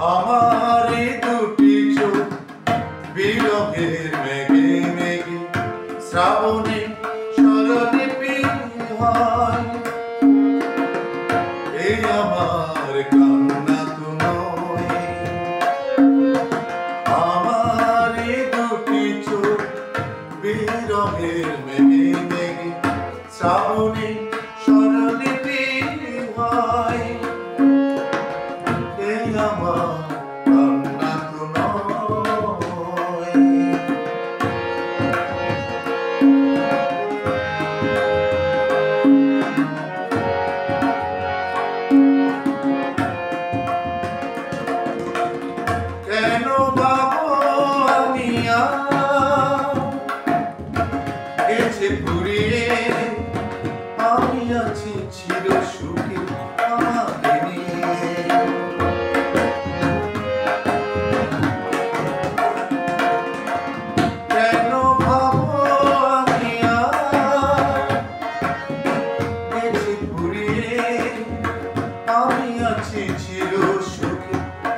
আমার এই দুটি চোখ বিরহের মেঘে মেঘে শ্রাবণে স্বরলিপি হয়। এই আমার কান্না তো নয়, আমার এই দুটি চোখ বিরহের মেঘে মেঘে শ্রাবণে স্বরলিপি হয়। এই আমার কান্না তো নয়। কেন ভাবো আমি গেছে ঘুরিয়ে, আমি আছি চির সুখে আমাকে নিয়ে। কেন ভাবো আমি গেছে ঘুরিয়ে, আমি আছি চির সুখে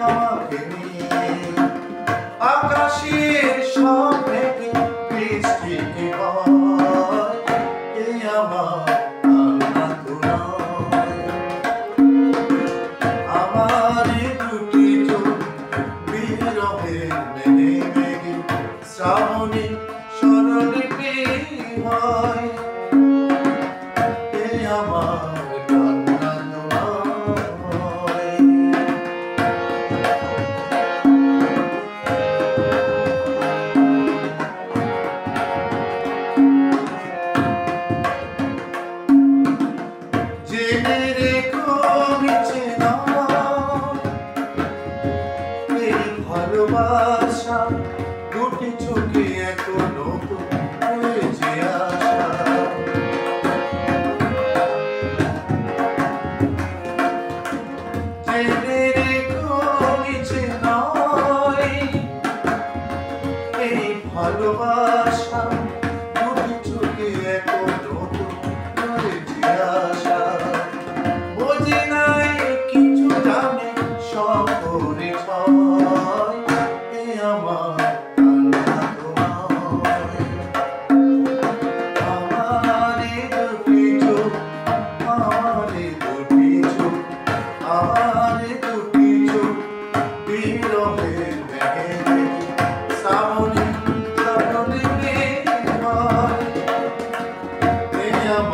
আমাকে নিয়ে। আকাশের সব মেঘে বৃষ্টি কি হয়, এই আমার কান্না তো নয়। আমার এই দুটি চোখ বিরহের মেঘে মেঘে শ্রাবণে স্বরলিপি হয়। এই আমার কান্না তো নয়। জেনে রেখো মিছে নয়, এই ভালোবাসা দুটি চোখে এখনো তো হয়েছে আশা। জেনে রেখো মিছে নয়, এই ভালোবাসা দুটি চোখে এখনো তো হয়েছে আশা। বোঝে নাই কিছু জানে সব পরিচয়, এই আমার কান্না তো নয়। আমার এই দুটি চোখ, আমার এই দুটি চোখ, আমার এই দুটি চোখ বিরহের মেঘে মেঘে শ্রাবণে স্বরলিপি হয়। এই আমার